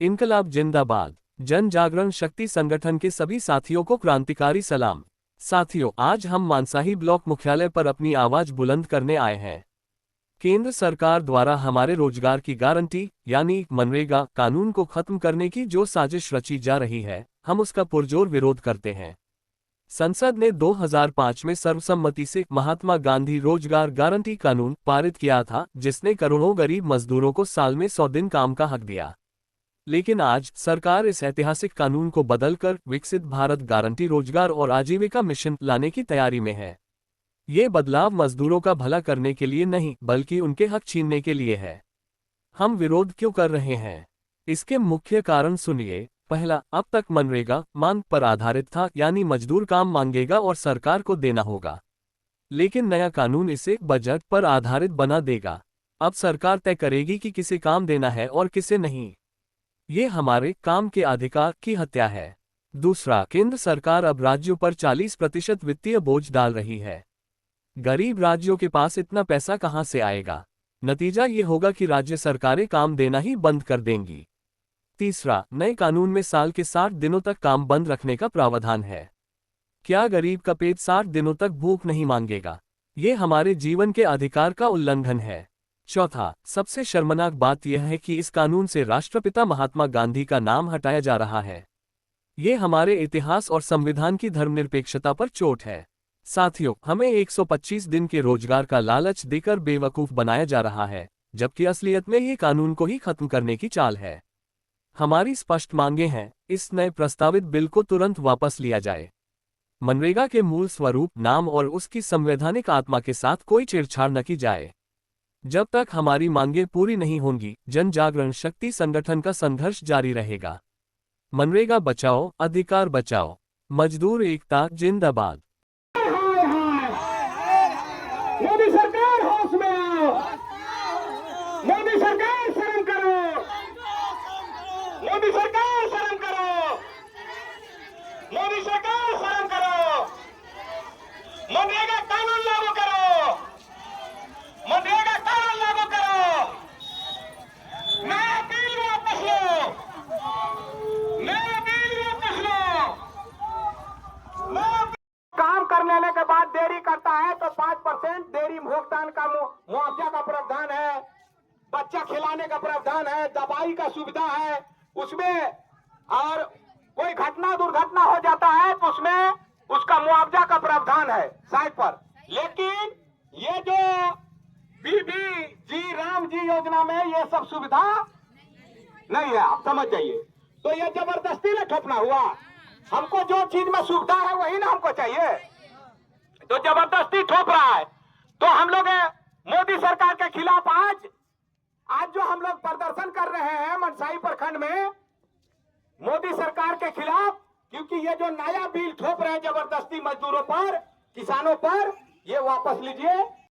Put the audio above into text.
इनकलाब जिंदाबाद। जन जागरण शक्ति संगठन के सभी साथियों को क्रांतिकारी सलाम। साथियों, आज हम मानसाही ब्लॉक मुख्यालय पर अपनी आवाज बुलंद करने आए हैं। केंद्र सरकार द्वारा हमारे रोजगार की गारंटी यानी मनरेगा कानून को खत्म करने की जो साजिश रची जा रही है, हम उसका पुरजोर विरोध करते हैं। संसद ने 2005 में सर्वसम्मति से महात्मा गांधी रोजगार गारंटी कानून पारित किया था, जिसने करोड़ों गरीब मजदूरों को साल में 100 दिन काम का हक दिया। लेकिन आज सरकार इस ऐतिहासिक कानून को बदलकर विकसित भारत गारंटी रोजगार और आजीविका मिशन लाने की तैयारी में है। ये बदलाव मजदूरों का भला करने के लिए नहीं, बल्कि उनके हक छीनने के लिए है। हम विरोध क्यों कर रहे हैं? इसके मुख्य कारण सुनिए। पहला, अब तक मनरेगा मांग पर आधारित था, यानी मजदूर काम मांगेगा और सरकार को देना होगा। लेकिन नया कानून इसे बजट पर आधारित बना देगा। अब सरकार तय करेगी कि किसे काम देना है और किसे नहीं। ये हमारे काम के अधिकार की हत्या है। दूसरा, केंद्र सरकार अब राज्यों पर 40% वित्तीय बोझ डाल रही है। गरीब राज्यों के पास इतना पैसा कहां से आएगा? नतीजा ये होगा कि राज्य सरकारें काम देना ही बंद कर देंगी। तीसरा, नए कानून में साल के 60 दिनों तक काम बंद रखने का प्रावधान है। क्या गरीब का पेट 60 दिनों तक भूख नहीं मांगेगा? ये हमारे जीवन के अधिकार का उल्लंघन है। चौथा, सबसे शर्मनाक बात यह है कि इस कानून से राष्ट्रपिता महात्मा गांधी का नाम हटाया जा रहा है। ये हमारे इतिहास और संविधान की धर्मनिरपेक्षता पर चोट है। साथियों, हमें 125 दिन के रोजगार का लालच देकर बेवकूफ बनाया जा रहा है, जबकि असलियत में ये कानून को ही खत्म करने की चाल है। हमारी स्पष्ट मांगे हैं, इस नए प्रस्तावित बिल को तुरंत वापस लिया जाए। मनरेगा के मूल स्वरूप, नाम और उसकी संवैधानिक आत्मा के साथ कोई छेड़छाड़ न की जाए। जब तक हमारी मांगे पूरी नहीं होंगी, जन जागरण शक्ति संगठन का संघर्ष जारी रहेगा। मनरेगा बचाओ, अधिकार बचाओ। मजदूर एकता जिंदाबाद। मोदी सरकार होश में आओ। मोदी सरकार शर्म करो। मोदी सरकार शर्म करो। मोदी सरकार शर्म करो। मनरेगा कानून लागू करो। मनरेगा कानून लागू करो। नया बिल वापस लो। नया बिल वापस लो। काम करने के बाद देरी करता है तो 5% देरी भुगतान का मुआवजा का प्रावधान है। बच्चा खिलाने का प्रावधान है। दवाई का सुविधा है उसमें। और कोई घटना दुर्घटना हो जाता है तो उसमें उसका मुआवजा का प्रावधान है साइड पर। लेकिन ये जो बीबी जी राम जी योजना में ये सब सुविधा नहीं है, आप समझ जाइए। तो ये जबरदस्ती में ठोपना हुआ। हमको जो चीज में सुविधा है वही ना हमको चाहिए, तो जबरदस्ती ठोप रहा है। तो हम लोग मोदी सरकार के खिलाफ आज जो हम लोग प्रदर्शन कर रहे हैं मनसाही प्रखंड में मोदी सरकार के खिलाफ, क्योंकि ये जो नया बिल ठोप रहे हैं जबरदस्ती मजदूरों पर, किसानों पर, ये वापस लीजिए।